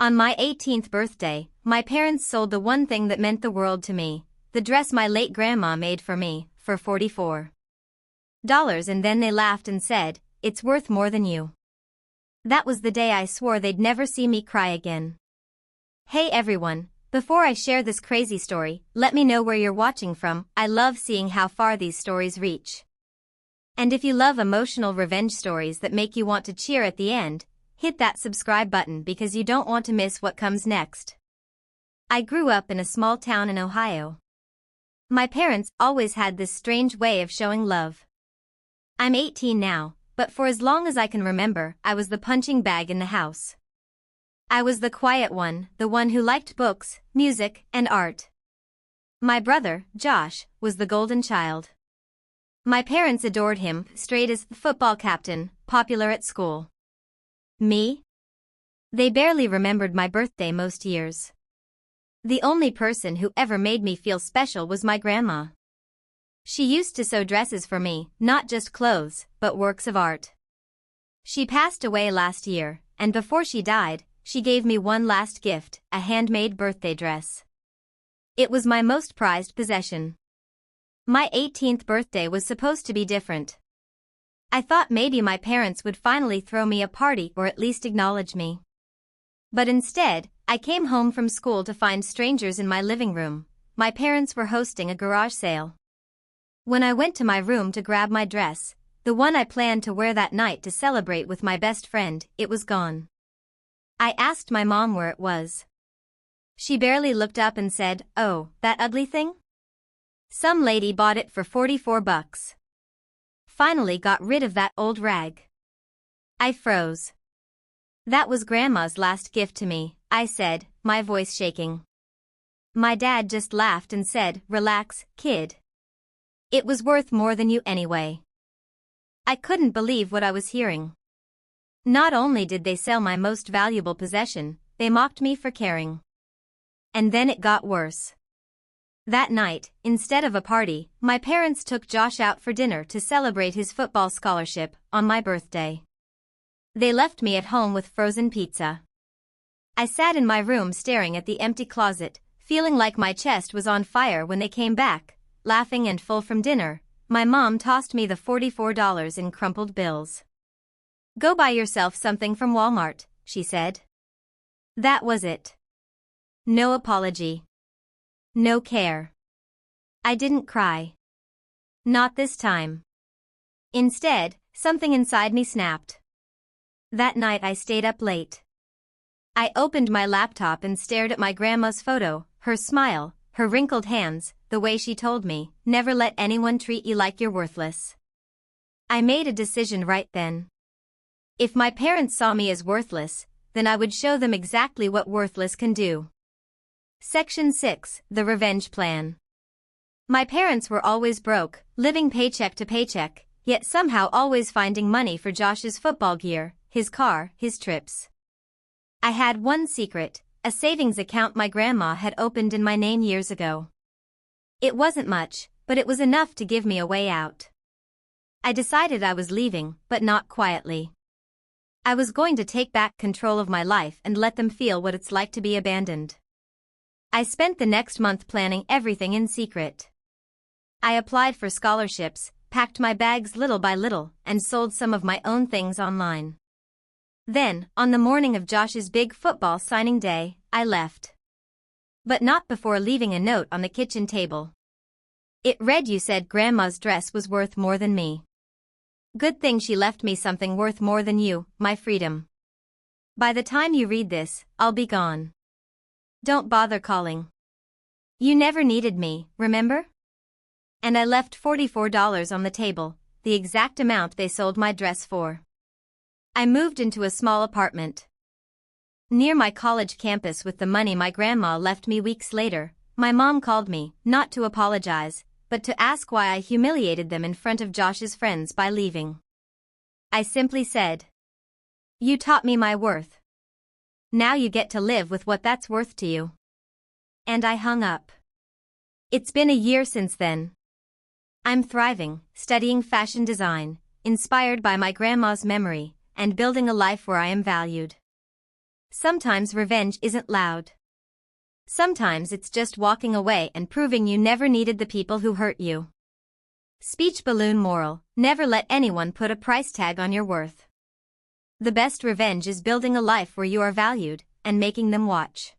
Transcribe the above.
On my 18th birthday, my parents sold the one thing that meant the world to me, the dress my late grandma made for me, for $44. And then they laughed and said, "It's worth more than you." That was the day I swore they'd never see me cry again. Hey everyone, before I share this crazy story, let me know where you're watching from. I love seeing how far these stories reach. And if you love emotional revenge stories that make you want to cheer at the end, hit that subscribe button because you don't want to miss what comes next. I grew up in a small town in Ohio. My parents always had this strange way of showing love. I'm 18 now, but for as long as I can remember, I was the punching bag in the house. I was the quiet one, the one who liked books, music, and art. My brother, Josh, was the golden child. My parents adored him, straight as football captain, popular at school. Me? They barely remembered my birthday most years. The only person who ever made me feel special was my grandma. She used to sew dresses for me, not just clothes, but works of art. She passed away last year, and before she died, she gave me one last gift, a handmade birthday dress. It was my most prized possession. My 18th birthday was supposed to be different. I thought maybe my parents would finally throw me a party or at least acknowledge me. But instead, I came home from school to find strangers in my living room. My parents were hosting a garage sale. When I went to my room to grab my dress, the one I planned to wear that night to celebrate with my best friend, it was gone. I asked my mom where it was. She barely looked up and said, "Oh, that ugly thing? Some lady bought it for $44. Finally got rid of that old rag." I froze. "That was Grandma's last gift to me," I said, my voice shaking. My dad just laughed and said, "Relax, kid. It was worth more than you anyway." I couldn't believe what I was hearing. Not only did they sell my most valuable possession, they mocked me for caring. And then it got worse. That night, instead of a party, my parents took Josh out for dinner to celebrate his football scholarship on my birthday. They left me at home with frozen pizza. I sat in my room staring at the empty closet, feeling like my chest was on fire when they came back, laughing and full from dinner. My mom tossed me the $44 in crumpled bills. "Go buy yourself something from Walmart," she said. That was it. No apology. No care. I didn't cry. Not this time. Instead, something inside me snapped. That night I stayed up late. I opened my laptop and stared at my grandma's photo, her smile, her wrinkled hands, the way she told me, "Never let anyone treat you like you're worthless." I made a decision right then. If my parents saw me as worthless, then I would show them exactly what worthless can do. Section 6, The Revenge Plan. My parents were always broke, living paycheck to paycheck, yet somehow always finding money for Josh's football gear, his car, his trips. I had one secret, a savings account my grandma had opened in my name years ago. It wasn't much, but it was enough to give me a way out. I decided I was leaving, but not quietly. I was going to take back control of my life and let them feel what it's like to be abandoned. I spent the next month planning everything in secret. I applied for scholarships, packed my bags little by little, and sold some of my own things online. Then, on the morning of Josh's big football signing day, I left. But not before leaving a note on the kitchen table. It read, "You said Grandma's dress was worth more than me. Good thing she left me something worth more than you, my freedom. By the time you read this, I'll be gone. Don't bother calling. You never needed me, remember?" And I left $44 on the table, the exact amount they sold my dress for. I moved into a small apartment near my college campus with the money my grandma left me weeks later. My mom called me, not to apologize, but to ask why I humiliated them in front of Josh's friends by leaving. I simply said, "You taught me my worth. Now you get to live with what that's worth to you." And I hung up. It's been a year since then. I'm thriving, studying fashion design, inspired by my grandma's memory, and building a life where I am valued. Sometimes revenge isn't loud. Sometimes it's just walking away and proving you never needed the people who hurt you. Speech balloon moral: never let anyone put a price tag on your worth. The best revenge is building a life where you are valued, and making them watch.